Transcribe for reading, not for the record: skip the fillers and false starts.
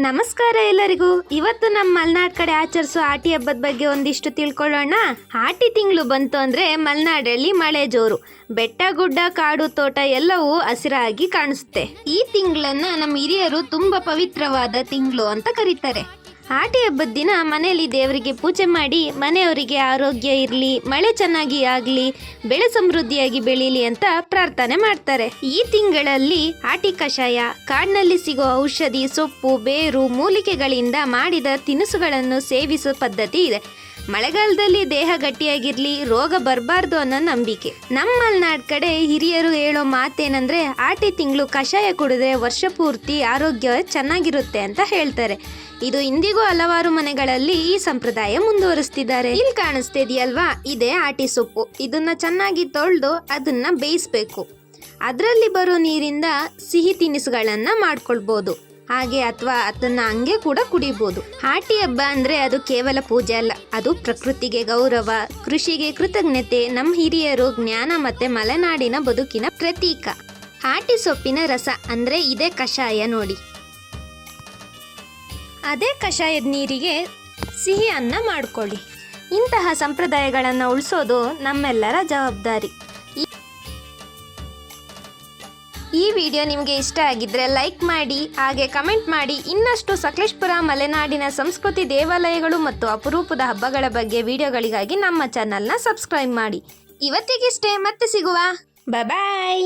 ನಮಸ್ಕಾರ ಎಲ್ಲರಿಗೂ. ಇವತ್ತು ನಮ್ಮ ಮಲೆನಾಡ್ ಕಡೆ ಆಚರಿಸೋ ಆಟಿ ಹಬ್ಬದ ಬಗ್ಗೆ ಒಂದಿಷ್ಟು ತಿಳ್ಕೊಳ್ಳೋಣ. ಆಟಿ ತಿಂಗಳು ಬಂತು ಅಂದ್ರೆ ಮಲೆನಾಡಲ್ಲಿ ಮಳೆ ಜೋರು. ಬೆಟ್ಟ ಗುಡ್ಡ ಕಾಡು ತೋಟ ಎಲ್ಲವೂ ಹಸಿರಾಗಿ ಕಾಣಿಸುತ್ತೆ. ಈ ತಿಂಗಳನ್ನ ನಮ್ಮ ಹಿರಿಯರು ತುಂಬಾ ಪವಿತ್ರವಾದ ತಿಂಗಳು ಅಂತ ಕರೀತಾರೆ. ಆಟಿ ಹಬ್ಬದ ದಿನ ಮನೆಯಲ್ಲಿ ದೇವರಿಗೆ ಪೂಜೆ ಮಾಡಿ ಮನೆಯವರಿಗೆ ಆರೋಗ್ಯ ಇರಲಿ, ಮಳೆ ಚೆನ್ನಾಗಿ ಆಗಲಿ, ಬೆಳೆ ಸಮೃದ್ಧಿಯಾಗಿ ಬೆಳೀಲಿ ಅಂತ ಪ್ರಾರ್ಥನೆ ಮಾಡ್ತಾರೆ. ಈ ತಿಂಗಳಲ್ಲಿ ಆಟಿ ಕಷಾಯ, ಕಾಡಿನಲ್ಲಿ ಸಿಗೋ ಔಷಧಿ, ಸೊಪ್ಪು, ಬೇರು, ಮೂಲಿಕೆಗಳಿಂದ ಮಾಡಿದ ತಿನಿಸುಗಳನ್ನು ಸೇವಿಸೋ ಪದ್ಧತಿ ಇದೆ. ಮಳೆಗಾಲದಲ್ಲಿ ದೇಹ ಗಟ್ಟಿಯಾಗಿರ್ಲಿ, ರೋಗ ಬರಬಾರ್ದು ಅನ್ನೋ ನಂಬಿಕೆ. ನಮ್ಮ ಮಲೆನಾಡ್ ಕಡೆ ಹಿರಿಯರು ಹೇಳೋ ಮಾತೇನಂದ್ರೆ ಆಟಿ ತಿಂಗಳು ಕಷಾಯ ಕುಡಿದ್ರೆ ವರ್ಷ ಪೂರ್ತಿ ಆರೋಗ್ಯ ಚೆನ್ನಾಗಿರುತ್ತೆ ಅಂತ ಹೇಳ್ತಾರೆ. ಇದು ಇಂದಿಗೂ ಹಲವಾರು ಮನೆಗಳಲ್ಲಿ ಈ ಸಂಪ್ರದಾಯ ಮುಂದುವರಿಸ್ತಿದ್ದಾರೆ. ಇಲ್ಲಿ ಕಾಣಿಸ್ತಿದೆಯಲ್ವಾ, ಇದೇ ಆಟಿ ಸೊಪ್ಪು. ಇದನ್ನ ಚೆನ್ನಾಗಿ ತೊಳೆದು ಅದನ್ನ ಬೇಯಿಸ್ಬೇಕು. ಅದರಲ್ಲಿ ಬರೋ ನೀರಿಂದ ಸಿಹಿ ತಿನಿಸುಗಳನ್ನ ಮಾಡ್ಕೊಳ್ಬಹುದು. ಹಾಗೆ ಅಥವಾ ಅದನ್ನ ಹಂಗೆ ಕೂಡ ಕುಡಿಬಹುದು. ಆಟಿ ಹಬ್ಬ ಅಂದ್ರೆ ಅದು ಕೇವಲ ಪೂಜೆ ಅಲ್ಲ, ಅದು ಪ್ರಕೃತಿಗೆ ಗೌರವ, ಕೃಷಿಗೆ ಕೃತಜ್ಞತೆ, ನಮ್ಮ ಹಿರಿಯರು ಜ್ಞಾನ ಮತ್ತೆ ಮಲೆನಾಡಿನ ಬದುಕಿನ ಪ್ರತೀಕ. ಆಟಿ ಸೊಪ್ಪಿನ ರಸ ಅಂದ್ರೆ ಇದೇ ಕಷಾಯ ನೋಡಿ. ಅದೇ ಕಷಾಯದ ನೀರಿಗೆ ಸಿಹಿ ಅನ್ನ ಮಾಡ್ಕೊಳ್ಳಿ. ಇಂತಹ ಸಂಪ್ರದಾಯಗಳನ್ನು ಉಳಿಸೋದು ನಮ್ಮೆಲ್ಲರ ಜವಾಬ್ದಾರಿ. ಈ ವಿಡಿಯೋ ನಿಮಗೆ ಇಷ್ಟ ಆಗಿದ್ರೆ ಲೈಕ್ ಮಾಡಿ, ಹಾಗೆ ಕಮೆಂಟ್ ಮಾಡಿ. ಇನ್ನಷ್ಟು ಸಕಲೇಶಪುರ ಮಲೆನಾಡಿನ ಸಂಸ್ಕೃತಿ, ದೇವಾಲಯಗಳು ಮತ್ತು ಅಪರೂಪದ ಹಬ್ಬಗಳ ಬಗ್ಗೆ ವಿಡಿಯೋಗಳಿಗಾಗಿ ನಮ್ಮ ಚಾನಲ್ನ ಸಬ್ಸ್ಕ್ರೈಬ್ ಮಾಡಿ. ಇವತ್ತಿಗಿಷ್ಟೇ, ಮತ್ತೆ ಸಿಗುವ. ಬಾಯ್.